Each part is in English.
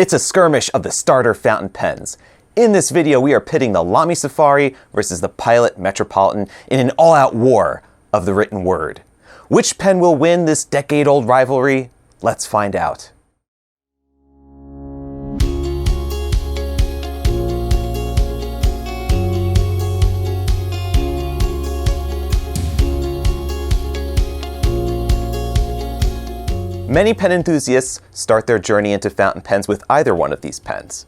It's a skirmish of the starter fountain pens. In this video, we are pitting the Lamy Safari versus the Pilot Metropolitan in an all-out war of the written word. Which pen will win this decade-old rivalry? Let's find out. Many pen enthusiasts start their journey into fountain pens with either one of these pens.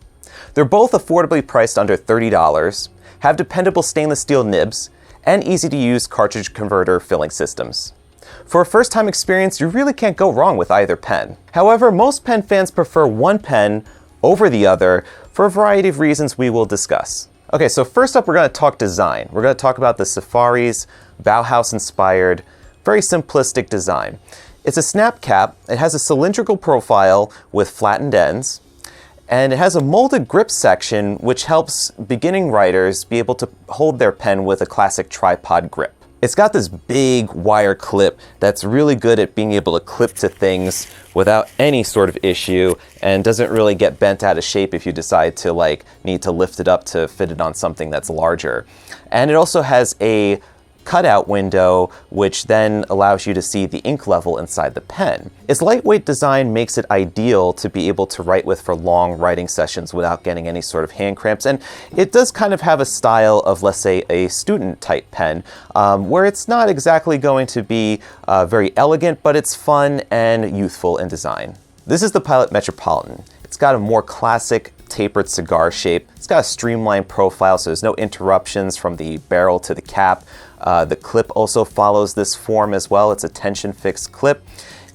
They're both affordably priced under $30, have dependable stainless steel nibs, and easy-to-use cartridge converter filling systems. For a first-time experience, you really can't go wrong with either pen. However, most pen fans prefer one pen over the other for a variety of reasons we will discuss. Okay, so first up, we're going to talk design. We're going to talk about the Safari's Bauhaus-inspired, very simplistic design. It's a snap cap, it has a cylindrical profile with flattened ends, and it has a molded grip section which helps beginning writers be able to hold their pen with a classic tripod grip. It's got this big wire clip that's really good at being able to clip to things without any sort of issue and doesn't really get bent out of shape if you decide to need to lift it up to fit it on something that's larger. And it also has a cutout window, which then allows you to see the ink level inside the pen. Its lightweight design makes it ideal to be able to write with for long writing sessions without getting any sort of hand cramps, and it does kind of have a style of, let's say, a student type pen, where it's not exactly going to be very elegant, but it's fun and youthful in design. This is the Pilot Metropolitan. It's got a more classic tapered cigar shape. It's got a streamlined profile, so there's no interruptions from the barrel to the cap. The clip also follows this form as well. It's a tension fixed clip.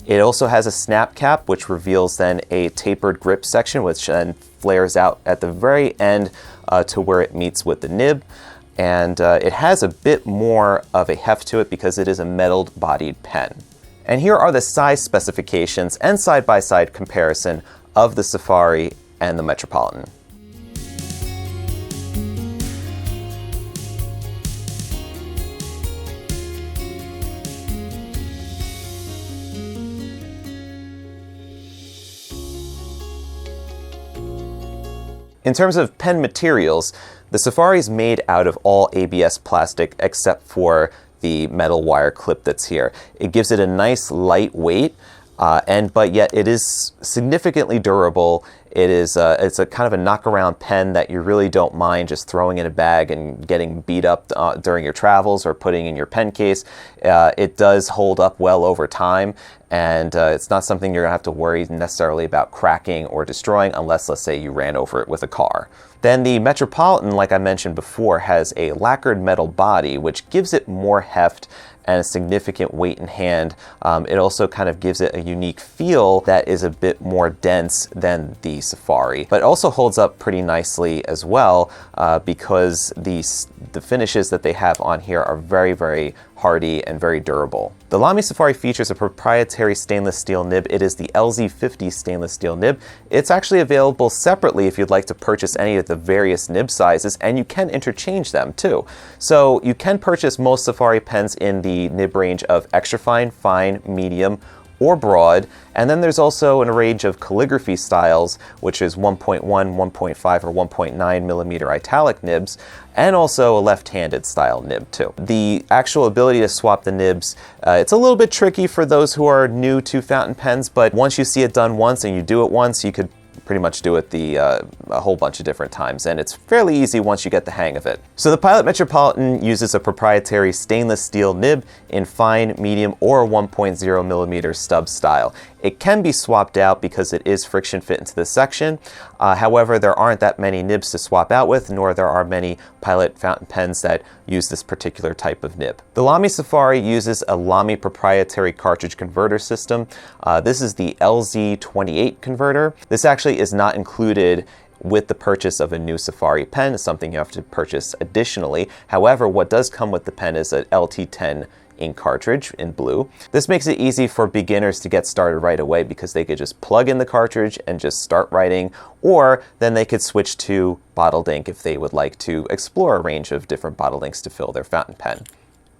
It also has a snap cap, which reveals then a tapered grip section, which then flares out at the very end to where it meets with the nib. And it has a bit more of a heft to it because it is a metal bodied pen. And here are the size specifications and side-by-side comparison of the Safari and the Metropolitan. In terms of pen materials, the Safari is made out of all ABS plastic except for the metal wire clip that's here. It gives it a nice light weight, but yet it is significantly durable. It's a kind of a knock-around pen that you really don't mind just throwing in a bag and getting beat up during your travels or putting in your pen case. It does hold up well over time, and it's not something you're going to have to worry necessarily about cracking or destroying unless, let's say, you ran over it with a car. Then the Metropolitan, like I mentioned before, has a lacquered metal body, which gives it more heft and a significant weight in hand. It also kind of gives it a unique feel that is a bit more dense than the Safari, but also holds up pretty nicely as well because the finishes that they have on here are very, very hardy and very durable. The Lamy Safari features a proprietary stainless steel nib. It is the LZ50 stainless steel nib. It's actually available separately if you'd like to purchase any of the various nib sizes, and you can interchange them too. So you can purchase most Safari pens in the nib range of extra fine, fine, medium, or broad, and then there's also a range of calligraphy styles, which is 1.1, 1.5, or 1.9 millimeter italic nibs, and also a left-handed style nib too. The actual ability to swap the nibs, it's a little bit tricky for those who are new to fountain pens, but once you see it done once and you do it once, you could pretty much do it a whole bunch of different times, and it's fairly easy once you get the hang of it. So the Pilot Metropolitan uses a proprietary stainless steel nib in fine, medium, or 1.0 millimeter stub style. It can be swapped out because it is friction fit into the section. However, there aren't that many nibs to swap out with, nor there are many Pilot fountain pens that use this particular type of nib. The Lamy Safari uses a Lamy proprietary cartridge converter system. This is the LZ28 converter. This actually is not included with the purchase of a new Safari pen. It's something you have to purchase additionally. However, what does come with the pen is an LT10 ink cartridge in blue. This makes it easy for beginners to get started right away because they could just plug in the cartridge and just start writing, or then they could switch to bottled ink if they would like to explore a range of different bottled inks to fill their fountain pen.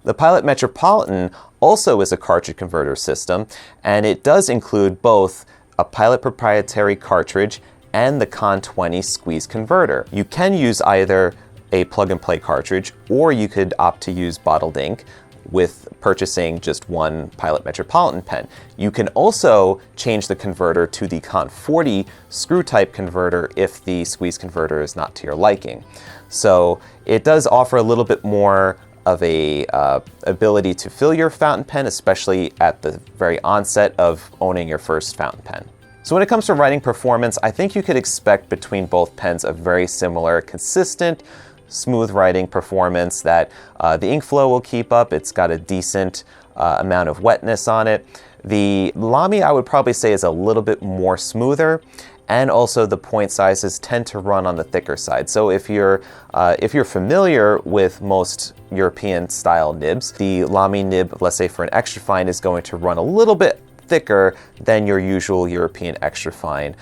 The Pilot Metropolitan also is a cartridge converter system, and it does include both a Pilot proprietary cartridge and the Con 20 squeeze converter. You can use either a plug-and-play cartridge, or you could opt to use bottled ink with purchasing just one Pilot Metropolitan pen. You can also change the converter to the Con 40 screw-type converter if the squeeze converter is not to your liking. So it does offer a little bit more of a ability to fill your fountain pen, especially at the very onset of owning your first fountain pen. So when it comes to writing performance, I think you could expect between both pens a very similar, consistent, smooth writing performance that the ink flow will keep up. It's got a decent amount of wetness on it. The Lamy, I would probably say, is a little bit more smoother, and also the point sizes tend to run on the thicker side. So if you're familiar with most European style nibs, the Lamy nib, let's say for an extra fine, is going to run a little bit thicker than your usual European extra fine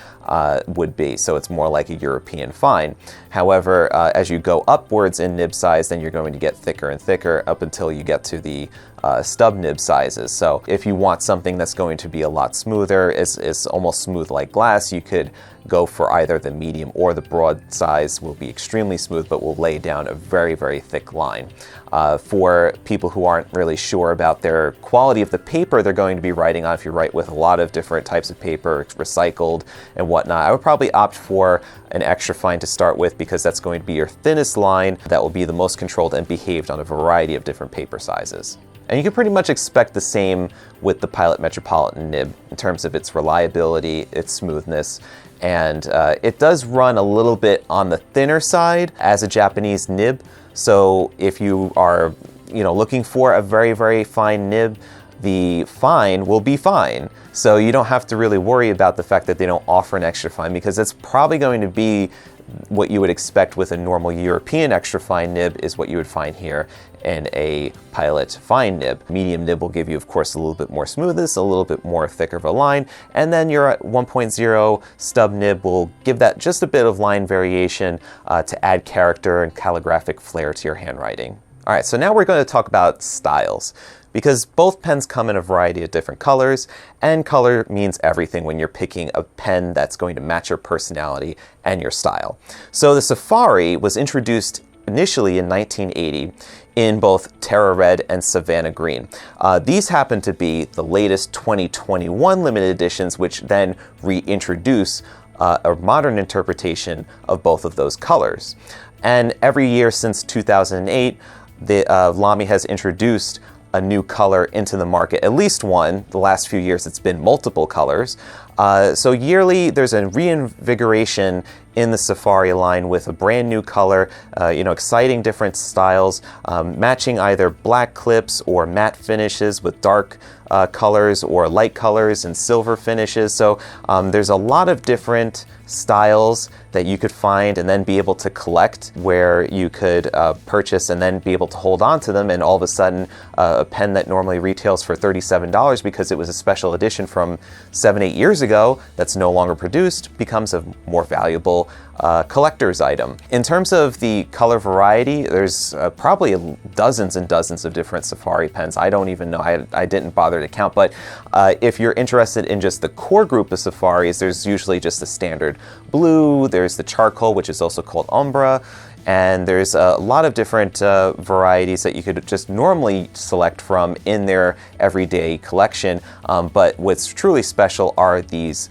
would be. So it's more like a European fine. However, as you go upwards in nib size, then you're going to get thicker and thicker up until you get to the stub nib sizes. So if you want something that's going to be a lot smoother, is almost smooth like glass, you could go for either the medium or the broad size. Will be extremely smooth, but will lay down a very, very thick line. For people who aren't really sure about their quality of the paper they're going to be writing on, if you write with a lot of different types of paper, recycled and whatnot, I would probably opt for an extra fine to start with, because that's going to be your thinnest line that will be the most controlled and behaved on a variety of different paper sizes. And you can pretty much expect the same with the Pilot Metropolitan nib in terms of its reliability, its smoothness, and it does run a little bit on the thinner side as a Japanese nib. So if you are, looking for a very, very fine nib, the fine will be fine. So you don't have to really worry about the fact that they don't offer an extra fine, because it's probably going to be what you would expect with a normal European extra fine nib is what you would find here in a Pilot fine nib. Medium nib will give you, of course, a little bit more smoothness, a little bit more thicker of a line, and then your 1.0 stub nib will give that just a bit of line variation to add character and calligraphic flair to your handwriting. All right, so now we're going to talk about styles, because both pens come in a variety of different colors, and color means everything when you're picking a pen that's going to match your personality and your style. So the Safari was introduced initially in 1980 in both Terra Red and Savannah Green. These happen to be the latest 2021 limited editions, which then reintroduce a modern interpretation of both of those colors. And every year since 2008, the Lamy has introduced a new color into the market, at least one. The last few years it's been multiple colors. So yearly there's a reinvigoration in the Safari line with a brand new color, exciting different styles, matching either black clips or matte finishes with dark colors, or light colors and silver finishes. So there's a lot of different styles that you could find and then be able to collect, where you could purchase and then be able to hold on to them, and all of a sudden a pen that normally retails for $37 because it was a special edition from 7-8 years ago that's no longer produced becomes a more valuable collector's item. In terms of the color variety, there's probably dozens and dozens of different Safari pens. I don't even know, I didn't bother to count, but if you're interested in just the core group of Safaris, there's usually just the standard blue, there's the charcoal, which is also called Umbra, and there's a lot of different varieties that you could just normally select from in their everyday collection, but what's truly special are these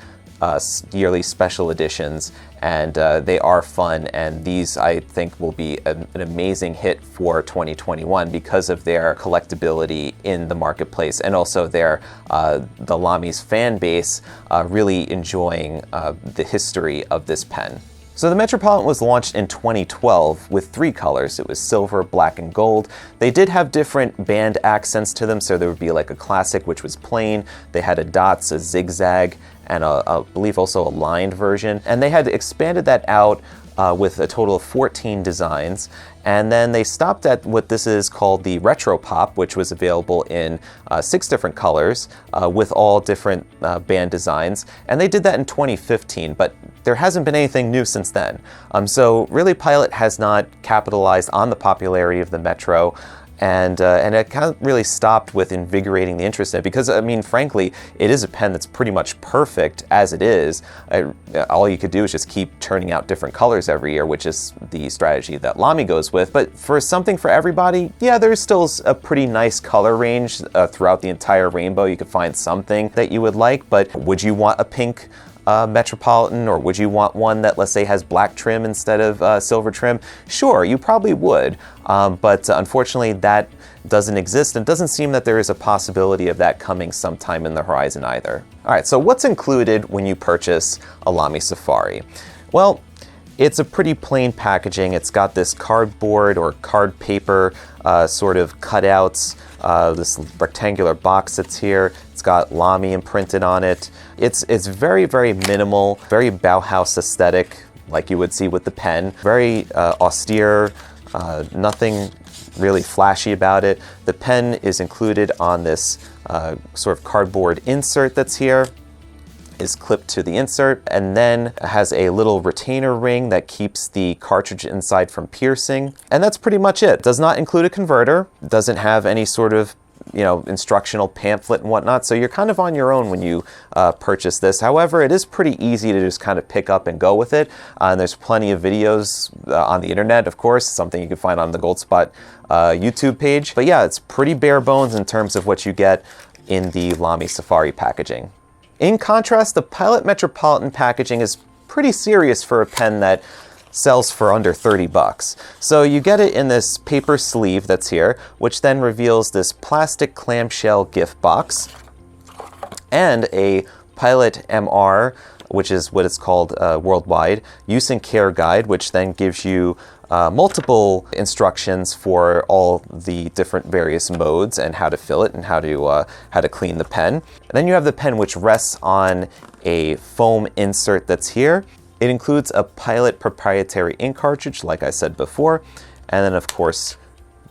yearly special editions, and they are fun, and these I think will be an amazing hit for 2021 because of their collectability in the marketplace, and also their the Lamy's fan base really enjoying the history of this pen. So the Metropolitan was launched in 2012 with 3 colors. It was silver, black, and gold. They did have different band accents to them, so there would be like a classic, which was plain. They had a dots, a zigzag, and I believe also a lined version. And they had expanded that out with a total of 14 designs. And then they stopped at what this is called the Retro Pop, which was available in 6 different colors with all different band designs. And they did that in 2015, but there hasn't been anything new since then. So really Pilot has not capitalized on the popularity of the Metro And it kind of really stopped with invigorating the interest in it because, I mean, frankly, it is a pen that's pretty much perfect as it is. All you could do is just keep turning out different colors every year, which is the strategy that Lamy goes with. But for something for everybody, yeah, there's still a pretty nice color range throughout the entire rainbow. You could find something that you would like, but would you want a pink Metropolitan, or would you want one that, let's say, has black trim instead of silver trim? Sure, you probably would, but unfortunately that doesn't exist, and it doesn't seem that there is a possibility of that coming sometime in the horizon either. All right, so what's included when you purchase a Lamy Safari? Well, it's a pretty plain packaging. It's got this cardboard or card paper sort of cutouts, this rectangular box that's here. It's got Lamy imprinted on it. It's very, very minimal, very Bauhaus aesthetic, like you would see with the pen. Very austere, nothing really flashy about it. The pen is included on this sort of cardboard insert that's here. Is clipped to the insert, and then has a little retainer ring that keeps the cartridge inside from piercing. And that's pretty much it. Does not include a converter, doesn't have any sort of instructional pamphlet and whatnot, so you're kind of on your own when you purchase this. However, it is pretty easy to just kind of pick up and go with it, and there's plenty of videos on the internet, of course, something you can find on the Goldspot YouTube page. But yeah, it's pretty bare bones in terms of what you get in the Lamy Safari packaging. In contrast, the Pilot Metropolitan packaging is pretty serious for a pen that sells for under 30 bucks. So you get it in this paper sleeve that's here, which then reveals this plastic clamshell gift box and a Pilot MR, which is what it's called worldwide, use and care guide, which then gives you multiple instructions for all the different various modes and how to fill it and how to clean the pen. And then you have the pen, which rests on a foam insert that's here. It includes a Pilot proprietary ink cartridge, like I said before, and then of course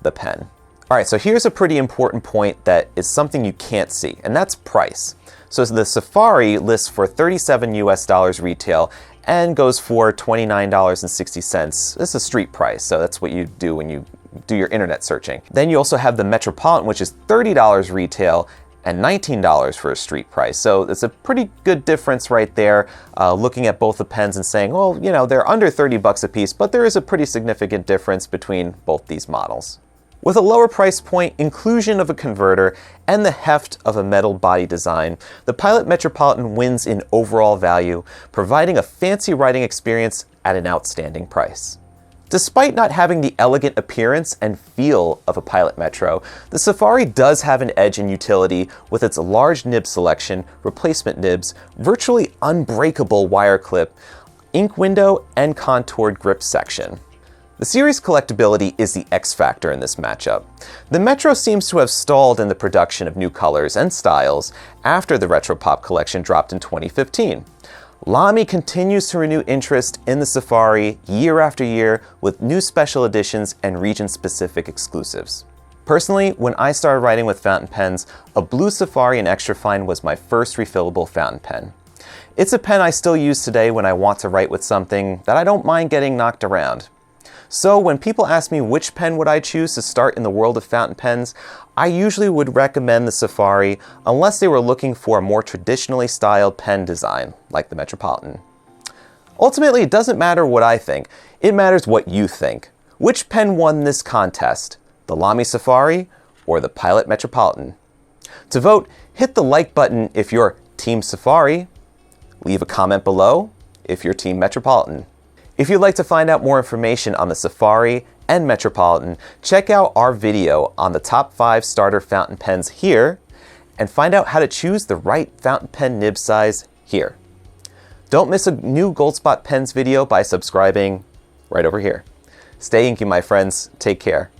the pen. All right, so here's a pretty important point that is something you can't see, and that's price. So the Safari lists for $37 US retail and goes for $29.60. This is a street price, so that's what you do when you do your internet searching. Then you also have the Metropolitan, which is $30 retail and $19 for a street price. So it's a pretty good difference right there, looking at both the pens and saying, well, they're under 30 bucks a piece, but there is a pretty significant difference between both these models. With a lower price point, inclusion of a converter, and the heft of a metal body design, the Pilot Metropolitan wins in overall value, providing a fancy writing experience at an outstanding price. Despite not having the elegant appearance and feel of a Pilot Metro, the Safari does have an edge in utility with its large nib selection, replacement nibs, virtually unbreakable wire clip, ink window, and contoured grip section. The series collectability is the X factor in this matchup. The Metro seems to have stalled in the production of new colors and styles after the Retropop collection dropped in 2015. Lamy continues to renew interest in the Safari year after year with new special editions and region-specific exclusives. Personally, when I started writing with fountain pens, a blue Safari in Extra Fine was my first refillable fountain pen. It's a pen I still use today when I want to write with something that I don't mind getting knocked around. So when people ask me which pen would I choose to start in the world of fountain pens, I usually would recommend the Safari unless they were looking for a more traditionally styled pen design, like the Metropolitan. Ultimately, it doesn't matter what I think, it matters what you think. Which pen won this contest, the Lamy Safari or the Pilot Metropolitan? To vote, hit the like button if you're Team Safari, leave a comment below if you're Team Metropolitan. If you'd like to find out more information on the Safari and Metropolitan, check out our video on the top 5 starter fountain pens here, and find out how to choose the right fountain pen nib size here. Don't miss a new Goldspot Pens video by subscribing right over here. Stay inky, my friends. Take care.